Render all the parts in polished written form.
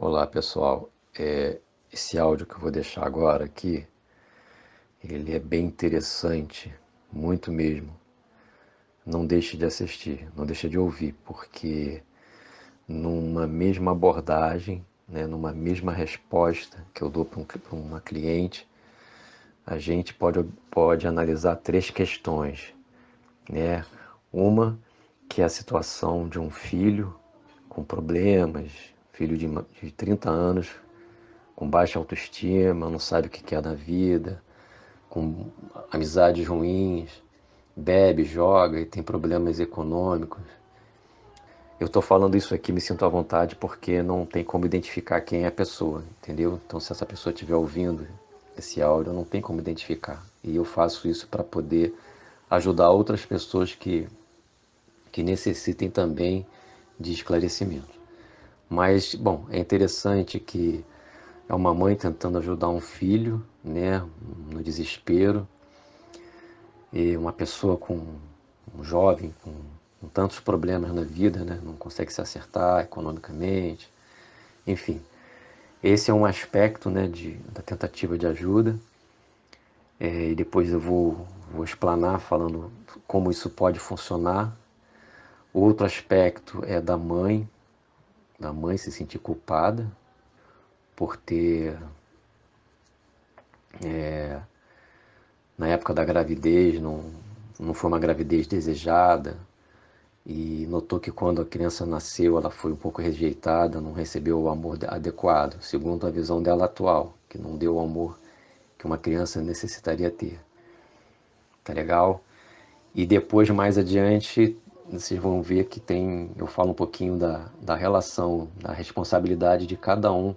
Olá pessoal, esse áudio que eu vou deixar agora aqui, ele é bem interessante, muito mesmo. Não deixe de assistir, não deixe de ouvir, porque numa mesma abordagem, né, numa mesma resposta que eu dou para uma cliente, a gente pode analisar três questões, né? Uma que é a situação de um filho com problemas, filho de 30 anos, com baixa autoestima, não sabe o que quer na vida, com amizades ruins, bebe, joga e tem problemas econômicos. Eu estou falando isso aqui, me sinto à vontade porque não tem como identificar quem é a pessoa, entendeu? Então, se essa pessoa estiver ouvindo esse áudio, não tem como identificar. E eu faço isso para poder ajudar outras pessoas que necessitem também de esclarecimento. Mas, bom, é interessante que é uma mãe tentando ajudar um filho, né, no desespero, e uma pessoa um jovem com tantos problemas na vida, né, não consegue se acertar economicamente, enfim. Esse é um aspecto, né, da tentativa de ajuda, e depois eu vou explanar falando como isso pode funcionar. Outro aspecto é da mãe se sentir culpada por ter, na época da gravidez, não foi uma gravidez desejada, e notou que quando a criança nasceu ela foi um pouco rejeitada, não recebeu o amor adequado, segundo a visão dela atual, que não deu o amor que uma criança necessitaria ter. Tá legal? E depois, mais adiante, vocês vão ver que eu falo um pouquinho da relação, da responsabilidade de cada um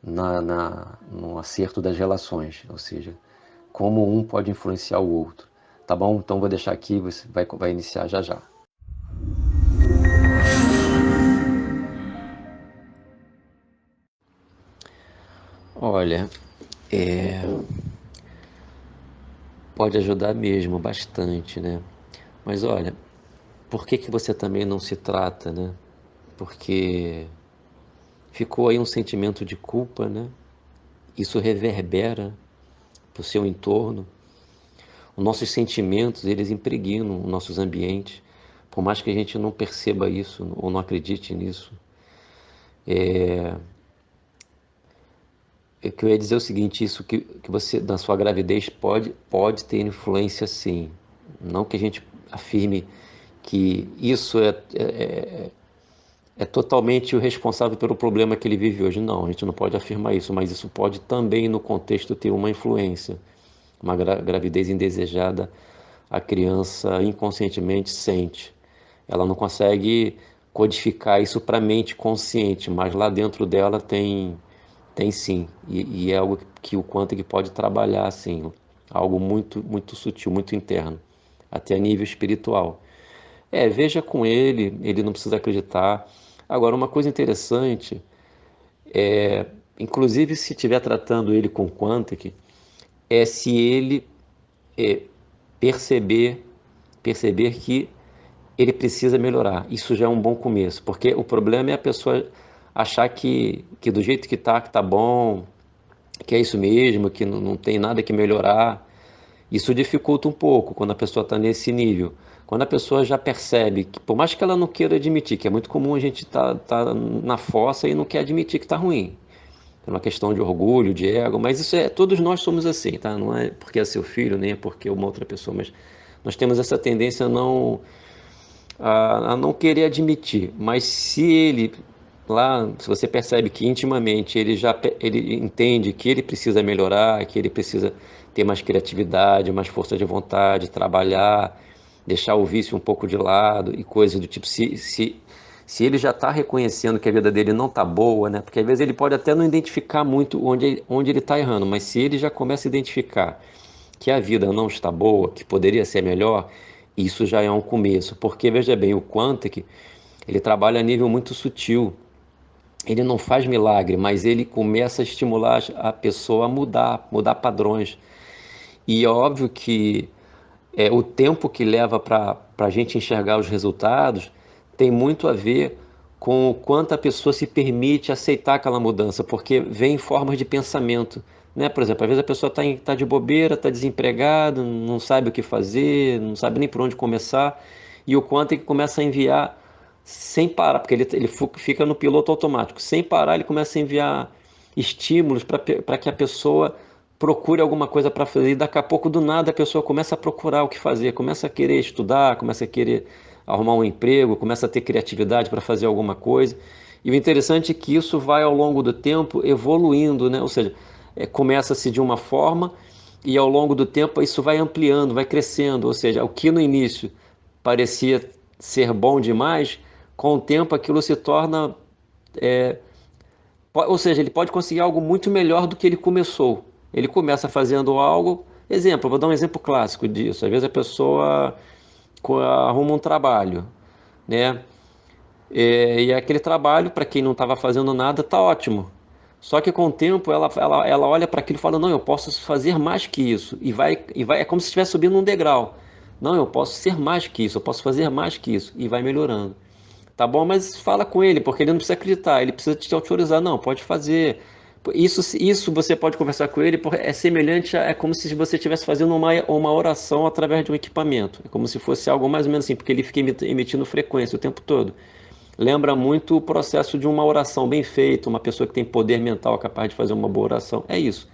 no acerto das relações, ou seja, como um pode influenciar o outro. Tá bom? Então vou deixar aqui, você vai iniciar já já. Olha, pode ajudar mesmo bastante, né? Mas olha, por que você também não se trata, né? Porque ficou aí um sentimento de culpa, né? Isso reverbera para o seu entorno. Os nossos sentimentos, eles impregnam os nossos ambientes, por mais que a gente não perceba isso ou não acredite nisso. O que eu ia dizer é o seguinte, isso que você, na sua gravidez, pode ter influência sim. Não que a gente afirme que isso é totalmente o responsável pelo problema que ele vive hoje. Não, a gente não pode afirmar isso, mas isso pode também, no contexto, ter uma influência. Uma gravidez indesejada, a criança inconscientemente sente. Ela não consegue codificar isso para a mente consciente, mas lá dentro dela tem sim. E é algo que o Quantum pode trabalhar assim, algo muito, muito sutil, muito interno, até a nível espiritual. Veja com ele não precisa acreditar. Agora, uma coisa interessante, inclusive se estiver tratando ele com Quantic, é se ele é, perceber, perceber que ele precisa melhorar. Isso já é um bom começo, porque o problema é a pessoa achar que do jeito que tá bom, que é isso mesmo, que não tem nada que melhorar. Isso dificulta um pouco quando a pessoa está nesse nível. Quando a pessoa já percebe que, por mais que ela não queira admitir, que é muito comum a gente tá na fossa e não quer admitir que está ruim. É uma questão de orgulho, de ego, mas isso todos nós somos assim, tá? Não é porque é seu filho, nem é porque é uma outra pessoa, mas nós temos essa tendência a não querer admitir. Mas se ele lá, se você percebe que intimamente ele entende que ele precisa melhorar, que ele precisa ter mais criatividade, mais força de vontade, trabalhar, deixar o vício um pouco de lado e coisas do tipo, se ele já está reconhecendo que a vida dele não está boa, né? Porque às vezes ele pode até não identificar muito onde ele está errando, mas se ele já começa a identificar que a vida não está boa, que poderia ser melhor, isso já é um começo. Porque veja bem, o Quantic, ele trabalha a nível muito sutil. Ele não faz milagre, mas ele começa a estimular a pessoa a mudar padrões. E é óbvio que o tempo que leva para a gente enxergar os resultados tem muito a ver com o quanto a pessoa se permite aceitar aquela mudança, porque vem em formas de pensamento, né? Por exemplo, às vezes a pessoa tá de bobeira, está desempregada, não sabe o que fazer, não sabe nem por onde começar, e o quanto ele começa a enviar sem parar, porque ele fica no piloto automático, sem parar ele começa a enviar estímulos para que a pessoa procure alguma coisa para fazer, e daqui a pouco do nada a pessoa começa a procurar o que fazer, começa a querer estudar, começa a querer arrumar um emprego, começa a ter criatividade para fazer alguma coisa. E o interessante é que isso vai ao longo do tempo evoluindo, né? Ou seja, começa-se de uma forma e ao longo do tempo isso vai ampliando, vai crescendo. Ou seja, o que no início parecia ser bom demais, com o tempo aquilo se torna, ou seja, ele pode conseguir algo muito melhor do que ele começou. Ele começa fazendo algo, exemplo, vou dar um exemplo clássico disso. Às vezes a pessoa arruma um trabalho, né? E aquele trabalho, para quem não estava fazendo nada, está ótimo. Só que com o tempo ela olha para aquilo e fala, não, eu posso fazer mais que isso. É como se estivesse subindo um degrau. Não, eu posso ser mais que isso, eu posso fazer mais que isso. E vai melhorando. Tá bom, mas fala com ele, porque ele não precisa acreditar, ele precisa te autorizar. Não, pode fazer. Isso você pode conversar com ele, porque é semelhante, é como se você estivesse fazendo uma oração através de um equipamento. É como se fosse algo mais ou menos assim, porque ele fica emitindo frequência o tempo todo. Lembra muito o processo de uma oração bem feita, uma pessoa que tem poder mental capaz de fazer uma boa oração. É isso,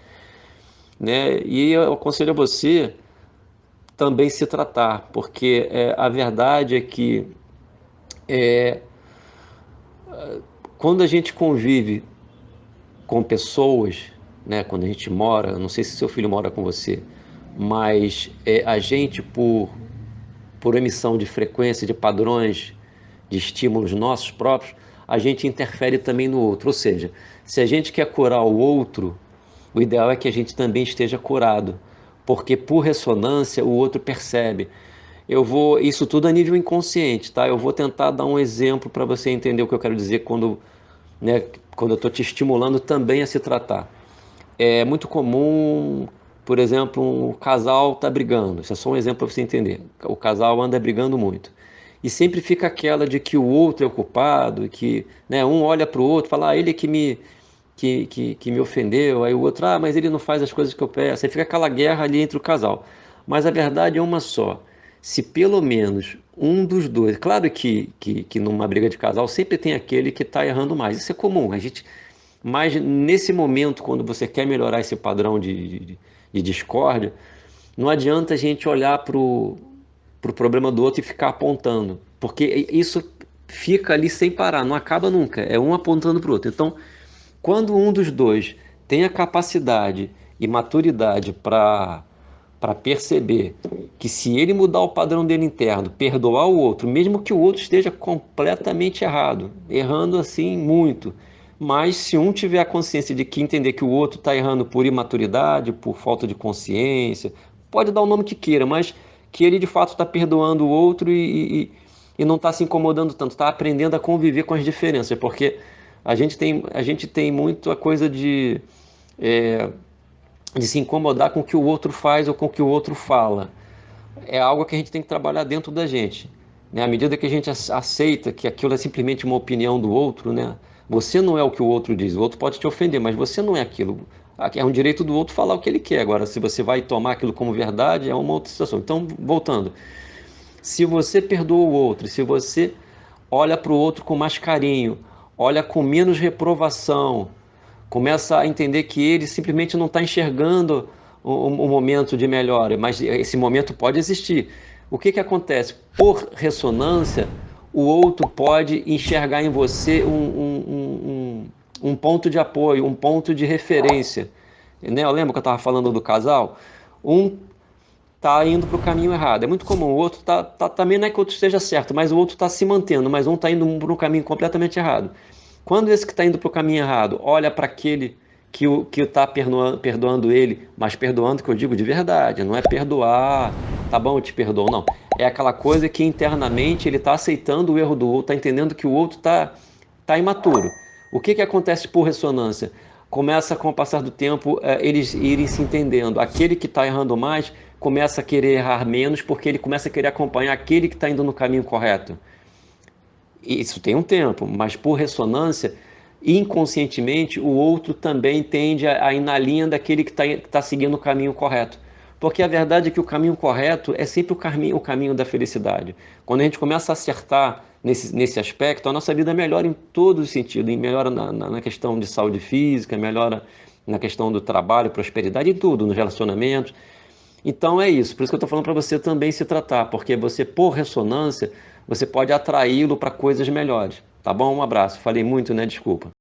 né? E eu aconselho a você também se tratar, porque a verdade é que quando a gente convive com pessoas, né, quando a gente mora, não sei se seu filho mora com você, mas a gente, por emissão de frequência, de padrões, de estímulos nossos próprios, a gente interfere também no outro. Ou seja, se a gente quer curar o outro, o ideal é que a gente também esteja curado, porque por ressonância o outro percebe. Isso tudo a nível inconsciente, tá? Eu vou tentar dar um exemplo para você entender o que eu quero dizer né, quando eu estou te estimulando também a se tratar. É muito comum, por exemplo, um casal tá brigando. Isso é só um exemplo para você entender. O casal anda brigando muito. E sempre fica aquela de que o outro é o culpado, que, né, um olha para o outro e fala, ele é que me ofendeu, aí o outro, mas ele não faz as coisas que eu peço. Aí fica aquela guerra ali entre o casal. Mas a verdade é uma só. Se pelo menos um dos dois, claro que numa briga de casal sempre tem aquele que está errando mais, isso é comum, mas nesse momento, quando você quer melhorar esse padrão de discórdia, não adianta a gente olhar para o problema do outro e ficar apontando, porque isso fica ali sem parar, não acaba nunca, é um apontando para o outro. Então, quando um dos dois tem a capacidade e maturidade para perceber que se ele mudar o padrão dele interno, perdoar o outro, mesmo que o outro esteja completamente errado, errando assim muito, mas se um tiver a consciência de que entender que o outro está errando por imaturidade, por falta de consciência, pode dar o nome que queira, mas que ele de fato está perdoando o outro e não está se incomodando tanto, está aprendendo a conviver com as diferenças, porque a gente tem muito a coisa de se incomodar com o que o outro faz ou com o que o outro fala. É algo que a gente tem que trabalhar dentro da gente, né? À medida que a gente aceita que aquilo é simplesmente uma opinião do outro, né? Você não é o que o outro diz, o outro pode te ofender, mas você não é aquilo. É um direito do outro falar o que ele quer. Agora, se você vai tomar aquilo como verdade, é uma outra situação. Então, voltando, se você perdoa o outro, se você olha para o outro com mais carinho, olha com menos reprovação, começa a entender que ele simplesmente não está enxergando o momento de melhora, mas esse momento pode existir. O que, que acontece? Por ressonância, o outro pode enxergar em você um ponto de apoio, um ponto de referência. Né? Eu lembro que eu estava falando do casal, um está indo para o caminho errado. É muito comum, o outro também não é que o outro esteja certo, mas o outro está se mantendo, mas um está indo para um caminho completamente errado. Quando esse que está indo para o caminho errado olha para aquele que está perdoando ele, mas perdoando que eu digo de verdade, não é perdoar, tá bom, eu te perdoo, não. É aquela coisa que internamente ele está aceitando o erro do outro, está entendendo que o outro tá imaturo. O que acontece por ressonância? Começa com o passar do tempo eles irem se entendendo. Aquele que está errando mais começa a querer errar menos porque ele começa a querer acompanhar aquele que está indo no caminho correto. Isso tem um tempo, mas por ressonância, inconscientemente, o outro também tende a ir na linha daquele que tá seguindo o caminho correto. Porque a verdade é que o caminho correto é sempre o caminho da felicidade. Quando a gente começa a acertar nesse aspecto, a nossa vida melhora em todos os sentidos. Melhora na questão de saúde física, melhora na questão do trabalho, prosperidade, em tudo, nos relacionamentos. Então é isso, por isso que eu estou falando para você também se tratar, porque você, por ressonância, você pode atraí-lo para coisas melhores. Tá bom? Um abraço. Falei muito, né? Desculpa.